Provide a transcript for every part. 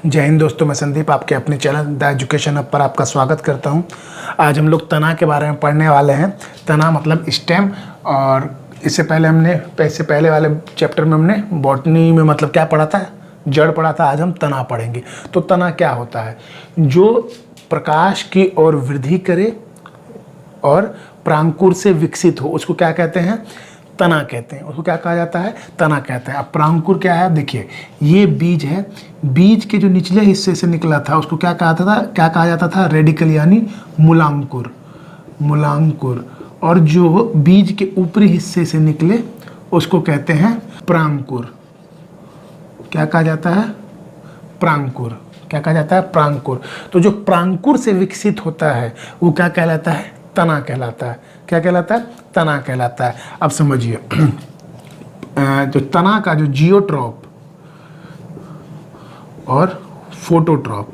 जय हिंद दोस्तों, मैं संदीप आपके अपने चैनल द एजुकेशन हब पर आपका स्वागत करता हूं। आज हम लोग तना के बारे में पढ़ने वाले हैं। तना मतलब स्टेम। और इससे पहले वाले चैप्टर में हमने बॉटनी में मतलब क्या पढ़ा था, जड़ पढ़ा था। आज हम तना पढ़ेंगे। तो तना क्या होता है? जो प्रकाश की ओर वृद्धि करे और प्रांकुर से विकसित हो, उसको क्या कहते हैं? तना कहते हैं। उसको क्या कहा जाता है? तना कहते हैं। अब प्रांकुर क्या है? देखिए, ये बीज है। बीज के जो निचले हिस्से से निकला था उसको क्या कहा जाता था? रेडिकल यानी मूलांकुर। और जो बीज के ऊपरी हिस्से से निकले उसको कहते हैं प्रांकुर। क्या कहा जाता है? प्रांकुर। क्या कहा जाता है? प्रांकुर। तो जो प्रांकुर से विकसित होता है वो क्या कहलाता है? तना कहलाता है। क्या कहलाता है? तना कहलाता है। अब समझिए, जो तना का जो जियोट्रॉप और फोटोट्रॉप,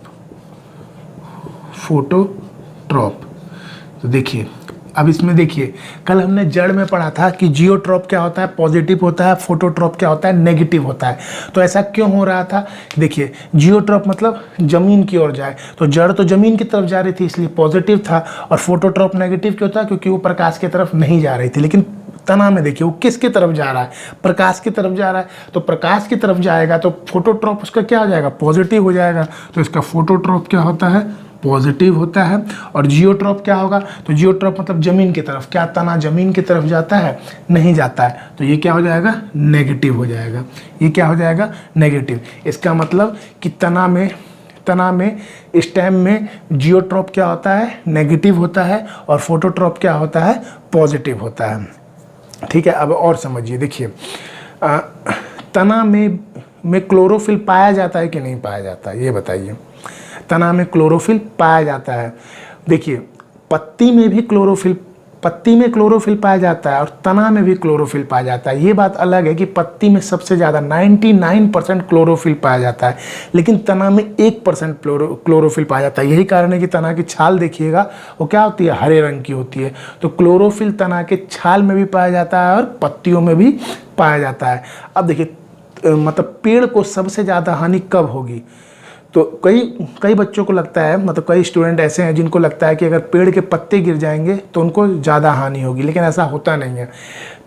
तो देखिए, अब इसमें देखिए, कल हमने जड़ में पढ़ा था कि जियोट्रॉप क्या होता है? पॉजिटिव होता है। फोटोट्रॉप क्या होता है? नेगेटिव होता है। तो ऐसा क्यों हो रहा था? देखिए, जियोट्रॉप मतलब जमीन की ओर जाए, तो जड़ तो जमीन की तरफ जा रही थी इसलिए पॉजिटिव था। और फोटोट्रॉप नेगेटिव क्यों था? क्योंकि वो प्रकाश की तरफ नहीं जा रही थी। लेकिन तना में देखिए, वो किसकी तरफ जा रहा है? प्रकाश की तरफ जा रहा है। तो प्रकाश की तरफ जाएगा तो फोटोट्रॉप उसका क्या हो जाएगा? पॉजिटिव हो जाएगा। तो इसका फोटोट्रॉप क्या होता है? पॉजिटिव होता है। और जियोट्रॉप क्या होगा? तो जियोट्रॉप मतलब जमीन की तरफ। क्या तना जमीन की तरफ जाता है? नहीं जाता है। तो ये क्या हो जाएगा? नेगेटिव हो जाएगा। ये क्या हो जाएगा? नेगेटिव। इसका मतलब कि तना में स्टेम में जियोट्रॉप क्या होता है? नेगेटिव होता है। और फोटोट्रॉप क्या होता है? पॉजिटिव होता है। ठीक है। अब और समझिए, देखिए, तना में क्लोरोफिल पाया जाता है कि नहीं पाया जाता है? ये बताइए। तना में क्लोरोफिल पाया जाता है। देखिए, पत्ती में क्लोरोफिल पाया जाता है और तना में भी क्लोरोफिल पाया जाता है। ये बात अलग है कि पत्ती में सबसे ज़्यादा 99% क्लोरोफिल पाया जाता है, लेकिन तना में 1% क्लोरोफिल पाया जाता है। यही कारण है कि तना की छाल देखिएगा, वो क्या होती है? हरे रंग की होती है। तो क्लोरोफिल तना के छाल में भी पाया जाता है और पत्तियों में भी पाया जाता है। अब देखिए, मतलब पेड़ को सबसे ज़्यादा हानि कब होगी? तो कई बच्चों को लगता है, मतलब कई स्टूडेंट ऐसे हैं जिनको लगता है कि अगर पेड़ के पत्ते गिर जाएंगे तो उनको ज़्यादा हानि होगी, लेकिन ऐसा होता नहीं है।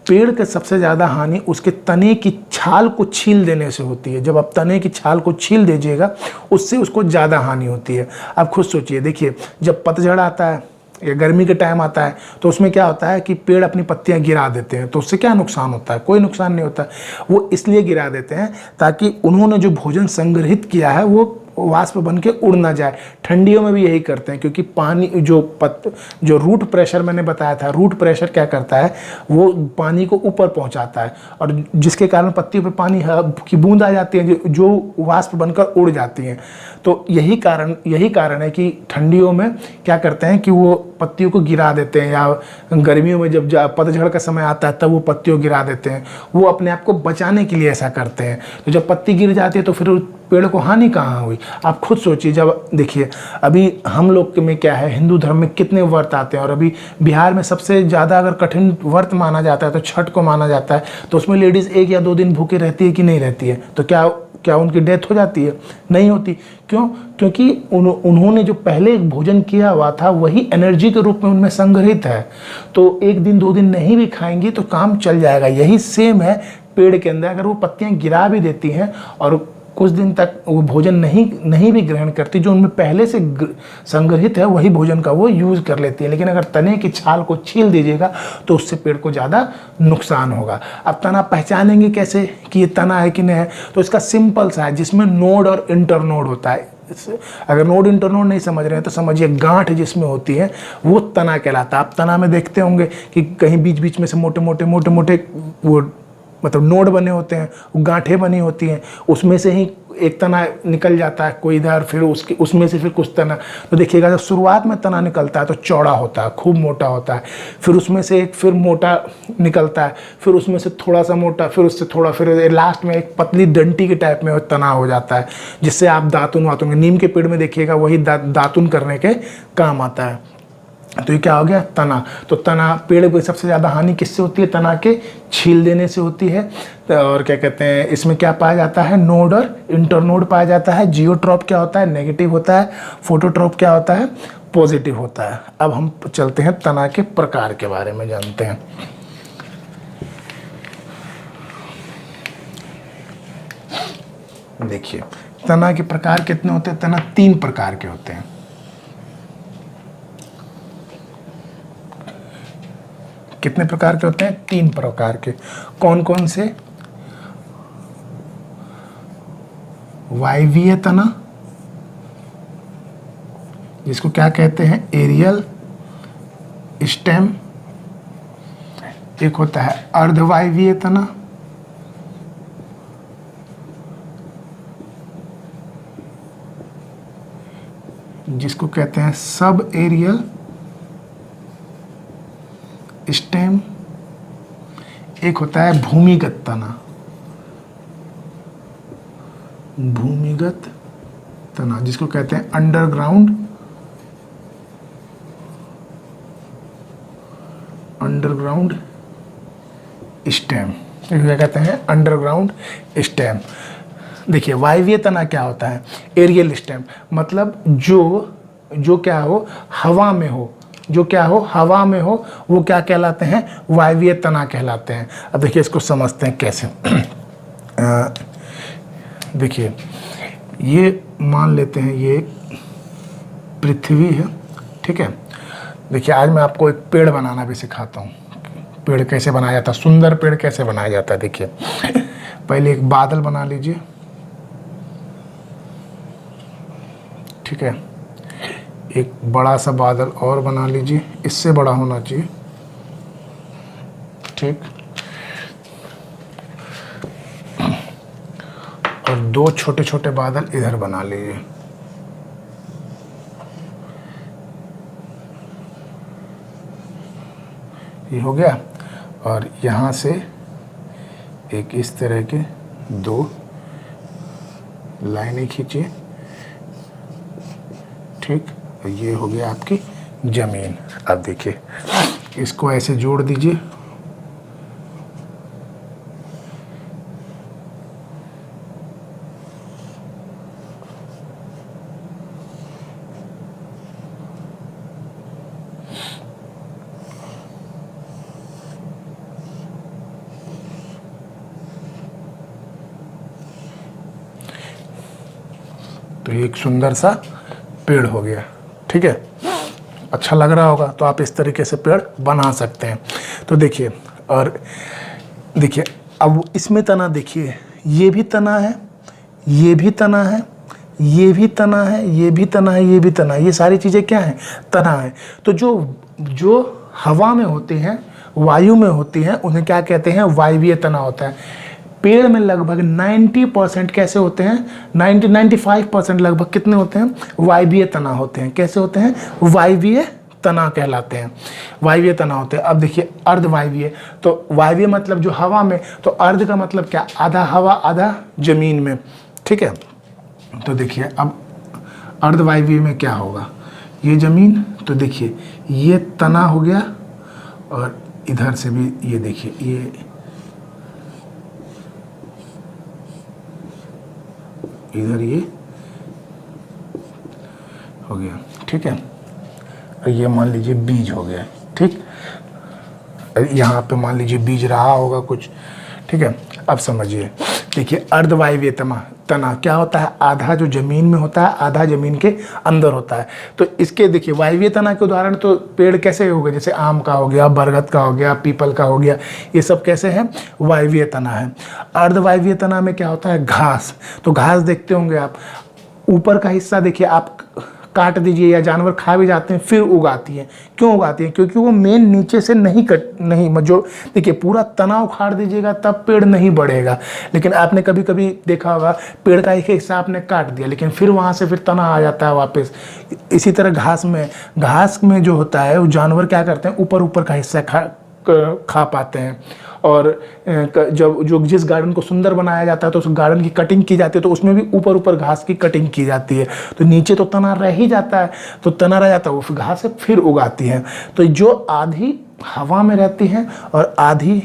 पेड़ के सबसे ज़्यादा हानि उसके तने की छाल को छील देने से होती है। जब आप तने की छाल को छील दीजिएगा उससे उसको ज़्यादा हानि होती है। आप खुद सोचिए, देखिए, जब पतझड़ आता है या गर्मी के टाइम आता है तो उसमें क्या होता है कि पेड़ अपनी पत्तियां गिरा देते हैं। तो उससे क्या नुकसान होता है? कोई नुकसान नहीं होता। वो इसलिए गिरा देते हैं ताकि उन्होंने जो भोजन संग्रहित किया है वो वाष्प बन के उड़ ना जाए। ठंडियों में भी यही करते हैं, क्योंकि पानी जो रूट प्रेशर मैंने बताया था, रूट प्रेशर क्या करता है? वो पानी को ऊपर पहुंचाता है और जिसके कारण पत्तियों पे पानी की बूंद आ जाती है जो वाष्प बनकर उड़ जाती हैं। तो यही कारण है कि ठंडियों में क्या करते हैं कि वो पत्तियों को गिरा देते हैं, या गर्मियों में जब पतझड़ का समय आता है तब वो पत्तियों गिरा देते हैं। वो अपने आप को बचाने के लिए ऐसा करते हैं। तो जब पत्ती गिर जाती है तो फिर पेड़ को हानि कहाँ हुई? आप खुद सोचिए। जब देखिए, अभी हम लोग में क्या है, हिंदू धर्म में कितने व्रत आते हैं, और अभी बिहार में सबसे ज़्यादा अगर कठिन व्रत माना जाता है तो छठ को माना जाता है। तो उसमें लेडीज़ 1 या 2 दिन भूखे रहती है कि नहीं रहती है? तो क्या उनकी डेथ हो जाती है? नहीं होती। क्यों? क्योंकि उन्होंने जो पहले भोजन किया हुआ था वही एनर्जी के रूप में उनमें संग्रहित है। तो 1 दिन 2 दिन नहीं भी खाएंगी तो काम चल जाएगा। यही सेम है पेड़ के अंदर। अगर वो पत्तियां गिरा भी देती हैं और कुछ दिन तक वो भोजन नहीं भी ग्रहण करती, जो उनमें पहले से संग्रहित है वही भोजन का वो यूज़ कर लेती है। लेकिन अगर तने की छाल को छील दीजिएगा तो उससे पेड़ को ज़्यादा नुकसान होगा। अब तना पहचानेंगे कैसे कि ये तना है कि नहीं है? तो इसका सिंपल सा है, जिसमें नोड और इंटरनोड होता है। अगर नोड इंटरनोड नहीं समझ रहे हैं तो समझिए, गांठ जिसमें होती है वो तना कहलाता है। आप तना में देखते होंगे कि कहीं बीच बीच में से मोटे मोटे वो मतलब नोड बने होते हैं, गांठें बनी होती हैं। उसमें से ही एक तना निकल जाता है, कोई इधर, फिर उसमें से फिर कुछ तना। तो देखिएगा, जब शुरुआत में तना निकलता है तो चौड़ा होता है, खूब मोटा होता है। फिर उसमें से एक फिर मोटा निकलता है, फिर उसमें से थोड़ा सा मोटा, फिर उससे थोड़ा, फिर लास्ट में एक पतली डंटी के टाइप में तना हो जाता है, जिससे आप दातुन नीम के पेड़ में देखिएगा वही दातुन करने के काम आता है। तो ये क्या हो गया, तना। तो तना, पेड़ को सबसे ज़्यादा हानि किससे होती है, तना के छील देने से होती है। और क्या कहते हैं, इसमें क्या पाया जाता है, नोड और इंटरनोड पाया जाता है। जियोट्रॉप क्या होता है, नेगेटिव होता है। फोटोट्रॉप क्या होता है, पॉजिटिव होता है। अब हम चलते हैं तना के प्रकार के बारे में जानते हैं। देखिए तना के प्रकार कितने होते हैं, तना 3 प्रकार के होते हैं। कितने प्रकार के होते हैं, 3 प्रकार के। कौन कौन से, वायवीय तना, जिसको क्या कहते हैं, एरियल स्टेम। एक होता है अर्धवायवीय तना, जिसको कहते हैं सब एरियल स्टेम। एक होता है भूमिगत तना, भूमिगत तना, जिसको कहते हैं अंडरग्राउंड स्टेम। क्या कहते हैं, अंडरग्राउंड स्टेम। देखिए वायवीय तना क्या होता है, एरियल स्टेम, मतलब जो क्या हो, हवा में हो, जो क्या हो, हवा में हो, वो क्या कहलाते हैं, वायवीय तना कहलाते हैं। अब देखिए इसको समझते हैं कैसे। देखिए ये मान लेते हैं ये पृथ्वी है, ठीक है। देखिए आज मैं आपको एक पेड़ बनाना भी सिखाता हूँ, पेड़ कैसे बनाया जाता है, सुंदर पेड़ कैसे बनाया जाता है। देखिए पहले एक बादल बना लीजिए, ठीक है। एक बड़ा सा बादल और बना लीजिए, इससे बड़ा होना चाहिए, ठीक। और 2 छोटे छोटे बादल इधर बना लीजिए। ये हो गया। और यहाँ से एक इस तरह के 2 लाइनें खींचिए, ठीक। ये हो गया आपकी जमीन। अब देखिए इसको ऐसे जोड़ दीजिए, तो एक सुंदर सा पेड़ हो गया, ठीक है। अच्छा लग रहा होगा, तो आप इस तरीके से पेड़ बना सकते हैं। तो देखिए, और देखिए अब इसमें तना, देखिए ये भी तना है, ये भी तना है, ये भी तना है, ये भी तना है, ये भी तना है, ये सारी चीज़ें क्या हैं, तना है। तो जो हवा में होते हैं, वायु में होती हैं, उन्हें क्या कहते हैं, वायवीय तना होता है। पेड़ में लगभग 90% कैसे होते हैं, 95% लगभग कितने होते हैं, वायवीय तना होते हैं। कैसे होते हैं, वायवीय तना कहलाते हैं, वायवीय तना होते हैं। अब देखिए अर्धवायवीय, तो वायवीय मतलब जो हवा में, तो अर्ध का मतलब क्या, आधा हवा आधा जमीन में, ठीक है। तो देखिए अब अर्धवायवीय में क्या होगा, ये जमीन, तो देखिए ये तना हो गया, और इधर से भी ये देखिए ये इधर ये हो गया, ठीक है। और ये मान लीजिए बीज हो गया, ठीक। यहाँ पे मान लीजिए बीज रहा होगा कुछ, ठीक है। अब समझिए, देखिए अर्धवायवीय तना क्या होता है, आधा जो जमीन में होता है, आधा जमीन के अंदर होता है। तो इसके देखिए वायवीय तना के उदाहरण तो पेड़ कैसे हो गए, जैसे आम का हो गया, बरगद का हो गया, पीपल का हो गया, ये सब कैसे हैं, वायवीय तना है। अर्धवायवीय तना में क्या होता है, घास। तो घास देखते होंगे आप, ऊपर का हिस्सा देखिए आप काट दीजिए या जानवर खा भी जाते हैं, फिर उगाती है। क्यों उगाती है, क्योंकि वो मेन नीचे से नहीं जो देखिए पूरा तना उखाड़ दीजिएगा तब पेड़ नहीं बढ़ेगा। लेकिन आपने कभी कभी देखा होगा पेड़ का एक हिस्सा आपने काट दिया, लेकिन फिर वहाँ से फिर तना आ जाता है वापस। इसी तरह घास में जो होता है, वो जानवर क्या करते हैं, ऊपर का हिस्सा खा पाते हैं। और जब जो जिस गार्डन को सुंदर बनाया जाता है तो उस गार्डन की कटिंग की जाती है, तो उसमें भी ऊपर ऊपर घास की कटिंग की जाती है, तो नीचे तो तना रह ही जाता है, तो तना रह जाता है, वो घास फिर उगाती है। तो जो आधी हवा में रहती हैं और आधी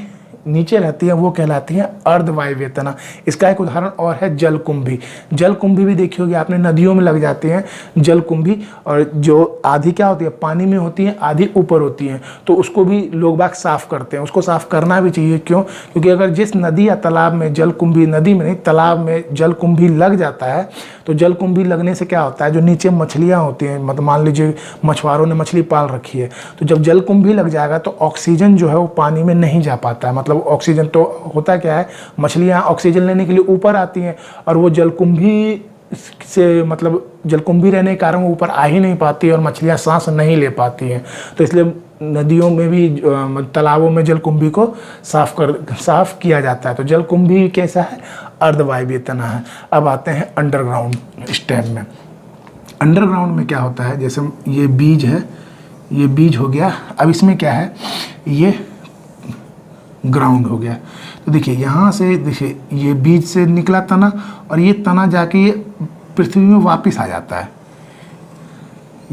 नीचे रहती है वो कहलाती है अर्धवायवीय तना। इसका एक उदाहरण और है जलकुंभी। जलकुंभी भी देखी होगी आपने, नदियों में लग जाते हैं जलकुंभी, और जो आधी क्या होती है पानी में होती है, आधी ऊपर होती है, तो उसको भी लोग बाग साफ करते हैं। उसको साफ करना भी चाहिए, क्यों? क्योंकि अगर जिस नदी या तालाब में जलकुंभी, नदी में नहीं तालाब में जलकुंभी लग जाता है, तो जलकुंभी लगने से क्या होता है, जो नीचे मछलियाँ होती हैं, मतलब मान लीजिए मछुआरों ने मछली पाल रखी है, तो जब जलकुंभी लग जाएगा तो ऑक्सीजन जो है वो पानी में नहीं जा पाता है। मतलब ऑक्सीजन तो होता क्या है, मछलियाँ ऑक्सीजन लेने के लिए ऊपर आती हैं, और वो जलकुंभी से मतलब जलकुंभी रहने के कारण वो ऊपर आ ही नहीं पाती और मछलियाँ सांस नहीं ले पाती हैं। तो इसलिए नदियों में भी तालाबों में जलकुंभी को साफ किया जाता है। तो जलकुंभी कैसा है, अर्धवायवीय तना है। अब आते हैं अंडरग्राउंड स्टेम में। अंडरग्राउंड में क्या होता है, जैसे ये बीज है, ये बीज हो गया, अब इसमें क्या है, ये ग्राउंड हो गया। तो देखिए यहाँ से, देखिए ये बीज से निकला तना, और ये तना जाके ये पृथ्वी में वापस आ जाता है,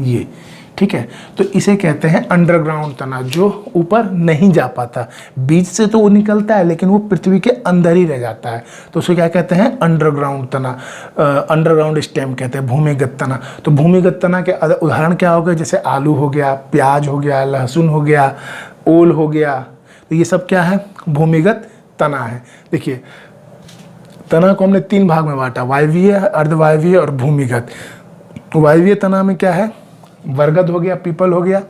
ये ठीक है। तो इसे कहते हैं अंडरग्राउंड तना, जो ऊपर नहीं जा पाता। बीज से तो वो निकलता है लेकिन वो पृथ्वी के अंदर ही रह जाता है, तो उसे क्या कहते हैं, अंडरग्राउंड तना, अंडरग्राउंड स्टेम कहते हैं, भूमिगत तना। तो भूमिगत तना के उदाहरण क्या हो गए, जैसे आलू हो गया, प्याज हो गया, लहसुन हो गया, ओल हो गया, तो ये सब क्या है, भूमिगत तना है। देखिए तना को हमने 3 भाग में बांटा, वायवीय, अर्धवायवीय और भूमिगत। वायवीय तना में क्या है, बरगद हो गया, पीपल हो गया।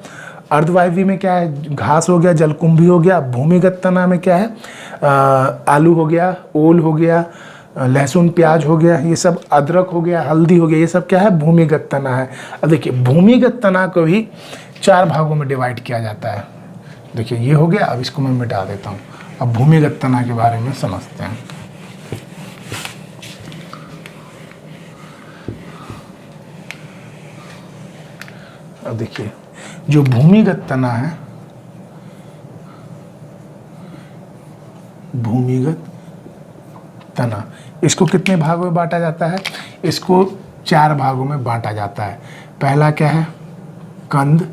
अर्धवायवीय में क्या है, घास हो गया, जलकुंभी हो गया। भूमिगत तना में क्या है, आलू हो गया, ओल हो गया, लहसुन प्याज हो गया, ये सब, अदरक हो गया, हल्दी हो गया, ये सब क्या है, भूमिगत तना है। अब देखिए भूमिगत तना को भी 4 भागों में डिवाइड किया जाता है। देखिए ये हो गया, अब इसको मैं मिटा देता हूँ। अब भूमिगत तना के बारे में समझते हैं। अब देखिए जो भूमिगत तना है, भूमिगत तना, इसको कितने भागों में बांटा जाता है, इसको 4 भागों में बांटा जाता है। पहला क्या है, कंद,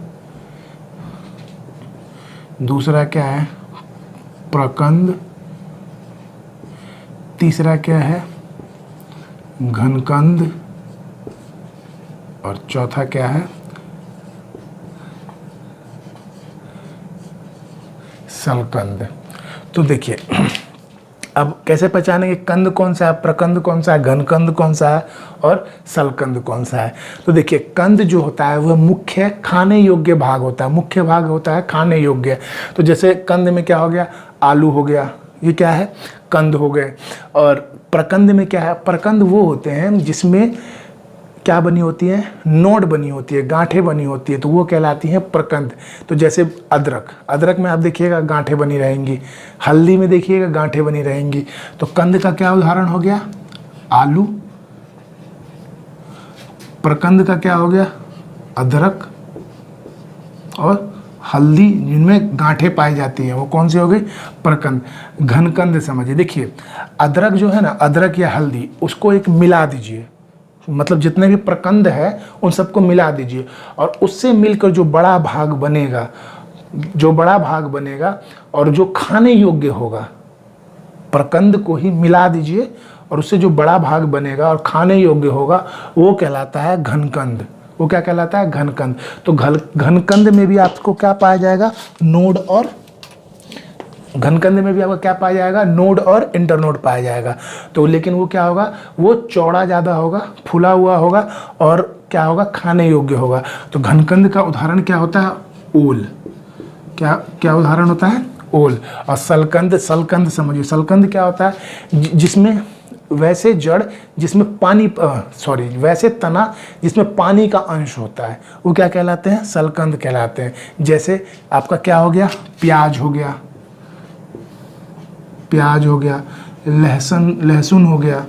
दूसरा क्या है, प्रकंद, तीसरा क्या है, घनकंद, और चौथा क्या है, सलकंद। तो देखिए अब कैसे पहचानेंगे कंद कौन सा है, प्रकंद कौन सा है, घनकंद कौन सा है और सलकंद कौन सा है। तो देखिए कंद जो होता है वह मुख्य खाने योग्य भाग होता है, मुख्य भाग होता है खाने योग्य। तो जैसे कंद में क्या हो गया, आलू हो गया, ये क्या है, कंद हो गए। और प्रकंद में क्या है, प्रकंद वो होते हैं जिसमें क्या बनी होती है, नोड बनी होती है, गांठें बनी होती है, तो वो कहलाती हैं प्रकंद। तो जैसे अदरक, अदरक में आप देखिएगा गांठें बनी रहेंगी, हल्दी में देखिएगा गांठें बनी रहेंगी। तो कंद का क्या उदाहरण हो गया, आलू। प्रकंद का क्या हो गया, अदरक और हल्दी, जिनमें गांठें पाई जाती हैं, वो कौन सी हो गई, प्रकंद। घनकंद समझिए, देखिए अदरक जो है ना, अदरक या हल्दी, उसको एक मिला दीजिए, मतलब जितने भी प्रकंद है उन सबको मिला दीजिए, और उससे मिलकर जो बड़ा भाग बनेगा, जो बड़ा भाग बनेगा और जो खाने योग्य होगा, प्रकंद को ही मिला दीजिए और उससे जो बड़ा भाग बनेगा और खाने योग्य होगा वो कहलाता है घनकंद। वो क्या कहलाता है, घनकंद। तो घनकंद में भी आपको क्या पाया जाएगा, नोड, और घनकंद में भी आपको क्या पाया जाएगा, नोड और इंटरनोड पाया जाएगा। तो लेकिन वो क्या होगा, वो चौड़ा ज़्यादा होगा, फूला हुआ होगा, और क्या होगा, खाने योग्य होगा। तो घनकंद का उदाहरण क्या होता है, ओल। क्या क्या उदाहरण होता है, ओल। और सलकंद, सलकंद समझिए, सलकंद क्या होता है, जिसमें वैसे जड़ जिसमें पानी, वैसे तना जिसमें पानी का अंश होता है, वो क्या कहलाते हैं, सलकंद कहलाते हैं। जैसे आपका क्या हो गया, प्याज हो गया, प्याज हो गया, लहसुन हो गया,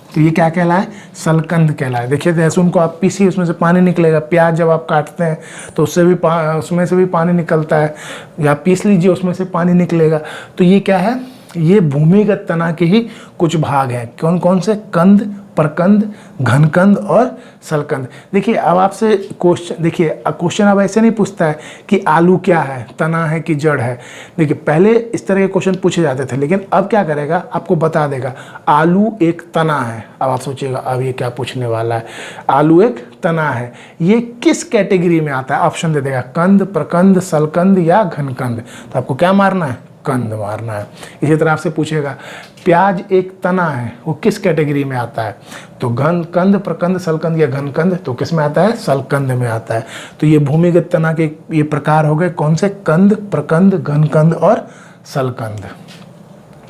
तो ये क्या कहलाए, शलकंद कहलाए। देखिए लहसुन को आप पीसिए, उसमें से पानी निकलेगा। प्याज जब आप काटते हैं तो उसमें से भी पानी निकलता है, या पीस लीजिए उसमें से पानी निकलेगा। तो ये क्या है, ये भूमिगत तना के ही कुछ भाग हैं। कौन कौन से, कंद, प्रकंद, घनकंद और शलकंद। देखिए अब आपसे क्वेश्चन, देखिए क्वेश्चन अब ऐसे नहीं पूछता है कि आलू क्या है, तना है कि जड़ है। देखिए पहले इस तरह के क्वेश्चन पूछे जाते थे, लेकिन अब क्या करेगा, आपको बता देगा आलू एक तना है। अब आप सोचिएगा अब ये क्या पूछने वाला है, आलू एक तना है, ये किस कैटेगरी में आता है, ऑप्शन दे देगा, कंद, प्रकंद, शलकंद या घनकंद। तो आपको क्या मारना है, कंद मारना है। इसी तरह आपसे पूछेगा प्याज एक तना है, वो किस कैटेगरी में आता है, तो कंद, प्रकंद, शलकंद या घनकंद, तो किस में आता है, शलकंद में आता है। तो ये भूमिगत तना के ये प्रकार हो गए, कौन से, कंद, प्रकंद, घनकंद और शलकंद।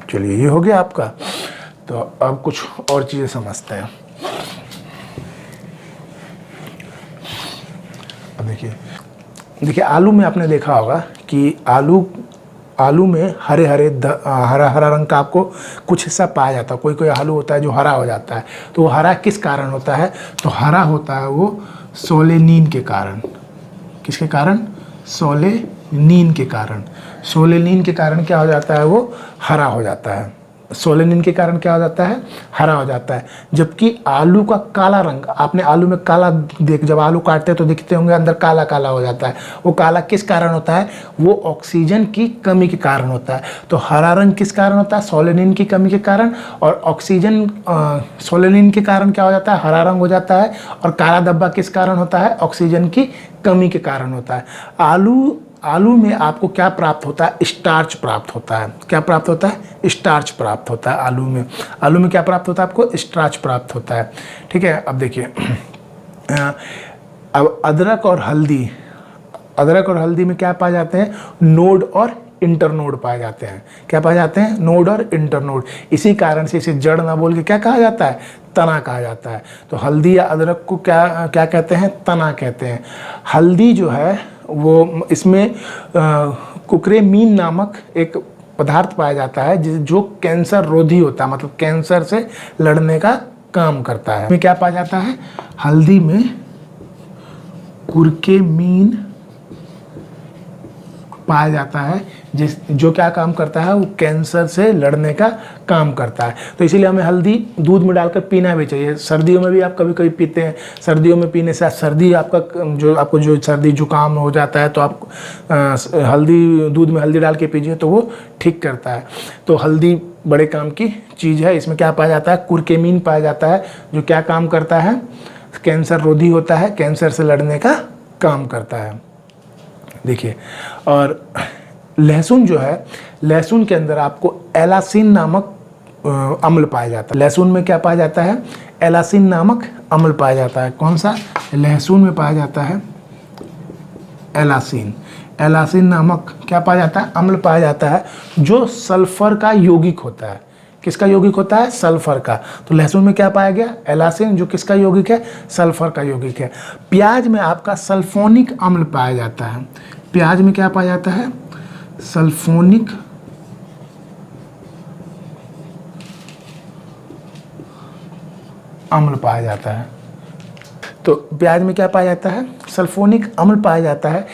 चलिए ये हो गया आपका। तो अब कुछ और चीजें समझते हैं। अब देखिए आलू में आपने देखा होगा कि आलू में हरा हरा रंग का आपको कुछ हिस्सा पाया जाता है। कोई कोई आलू होता है जो हरा हो जाता है, तो वो हरा किस कारण होता है, तो हरा होता है वो सोलेनिन के कारण। किसके कारण, सोलेनिन के कारण। सोलेनिन के कारण क्या हो जाता है, वो हरा हो जाता है। सोलेनिन के कारण क्या हो जाता है, हरा हो जाता है। जबकि आलू का काला रंग, आपने आलू में काला जब आलू काटते हैं तो दिखते होंगे अंदर काला काला हो जाता है। वो काला किस कारण होता है, वो ऑक्सीजन की कमी के कारण होता है। तो हरा रंग किस कारण होता है, सोलेनिन की कमी के कारण। और ऑक्सीजन सोलेनिन के कारण क्या हो जाता है, हरा रंग हो जाता है। और काला धब्बा किस कारण होता है, ऑक्सीजन की कमी के कारण होता है। आलू में आपको क्या प्राप्त होता है, स्टार्च प्राप्त होता है। क्या प्राप्त होता है, स्टार्च प्राप्त होता है आलू में। आलू में क्या प्राप्त होता है, आपको स्टार्च प्राप्त होता है। ठीक है। अब देखिए अब अदरक और हल्दी में क्या पाए जाते हैं, नोड और इंटरनोड पाए जाते हैं। क्या पाए जाते हैं, नोड और इंटरनोड। इसी कारण से इसे जड़ ना बोल के क्या कहा जाता है, तना कहा जाता है। तो हल्दी या अदरक को क्या क्या कहते हैं, तना कहते हैं। हल्दी जो है वो, इसमें कुक्रेमीन नामक एक पदार्थ पाया जाता है जो कैंसर रोधी होता है, मतलब कैंसर से लड़ने का काम करता है। में क्या पाया जाता है, हल्दी में कुर्केमीन पाया जाता है जो क्या काम करता है, वो कैंसर से लड़ने का काम करता है। तो इसीलिए हमें हल्दी दूध में डालकर पीना भी चाहिए। सर्दियों में भी आप कभी कभी पीते हैं। सर्दियों में पीने से सर्दी आपको जो सर्दी जुकाम हो जाता है तो आप हल्दी, दूध में हल्दी डाल के पीजिए तो वो ठीक करता है। तो हल्दी बड़े काम की चीज़ है। इसमें क्या पाया जाता है, कुर्केमीन पाया जाता है जो क्या काम करता है, कैंसर रोधी होता है, कैंसर से लड़ने का काम करता है। देखिए, और लहसुन जो है, लहसुन के अंदर आपको एलासिन नामक अम्ल पाया जाता है। लहसुन में क्या पाया जाता है, एलासिन नामक अम्ल पाया जाता है। कौन सा, लहसुन में पाया जाता है एलासिन। एलासिन नामक क्या पाया जाता है, अम्ल पाया जाता है जो सल्फर का यौगिक होता है। किसका यौगिक होता है, सल्फर का। तो लहसुन में क्या पाया गया, एलासिन, जो किसका यौगिक है, सल्फर का यौगिक है। प्याज में आपका सल्फोनिक अम्ल पाया जाता है। प्याज में क्या पाया जाता है, सल्फोनिक अम्ल पाया जाता है। तो प्याज में क्या पाया जाता है, सल्फोनिक अम्ल पाया जाता है।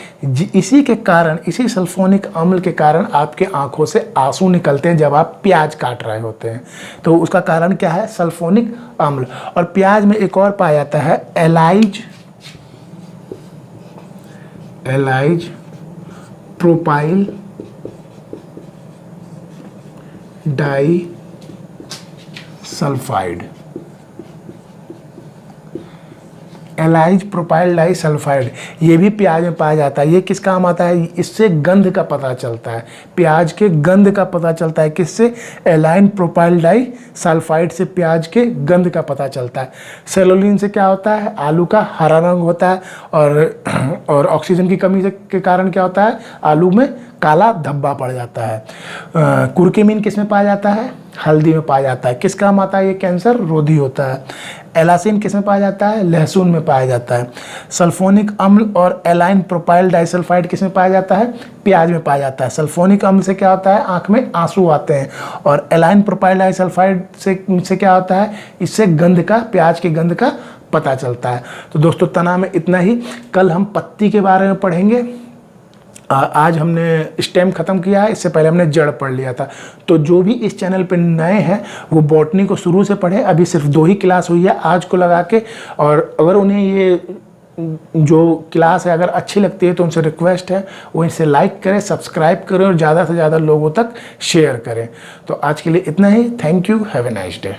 इसी के कारण, इसी सल्फोनिक अम्ल के कारण आपके आंखों से आंसू निकलते हैं जब आप प्याज काट रहे होते हैं। तो उसका कारण क्या है, सल्फोनिक अम्ल। और प्याज में एक और पाया जाता है allyl propyl disulphide. Allyl propyl disulphide, ये भी प्याज में पाया जाता है। ये किस काम आता है, इससे गंध का पता चलता है। प्याज के गंध का पता चलता है किससे, एलाइन प्रोपाइल डाई सल्फाइड से प्याज के गंध का पता चलता है। सेलुलोनिन से क्या होता है, आलू का हरा रंग होता है। और ऑक्सीजन की कमी के कारण क्या होता है, आलू में काला धब्बा पड़ जाता है। कुर्कुमिन किस में पाया जाता है, हल्दी में पाया जाता है। किस काम आता है, ये कैंसर रोधी होता है। एलासिन किस में पाया जाता है? लहसुन में पाया जाता है। सल्फोनिक अम्ल और एलाइन प्रोपाइल डाइसल्फाइड किस में पाया जाता है? प्याज में पाया जाता है। सल्फोनिक अम्ल से क्या होता है? आंख में आंसू आते हैं। और एलाइन प्रोपाइल डाइसल्फाइड से क्या होता है? इससे गंध का, प्याज की गंध का पता चलता है। तो दोस्तों तना में इतना ही। कल हम पत्ती के बारे में पढ़ेंगे। आज हमने स्टेम ख़त्म किया है, इससे पहले हमने जड़ पढ़ लिया था। तो जो भी इस चैनल पे नए हैं वो बॉटनी को शुरू से पढ़े। अभी सिर्फ 2 ही क्लास हुई है आज को लगा के। और अगर उन्हें ये जो क्लास है अगर अच्छी लगती है तो उनसे रिक्वेस्ट है वो इसे लाइक करें, सब्सक्राइब करें और ज़्यादा से ज़्यादा लोगों तक शेयर करें। तो आज के लिए इतना ही। Thank you. Have a nice day.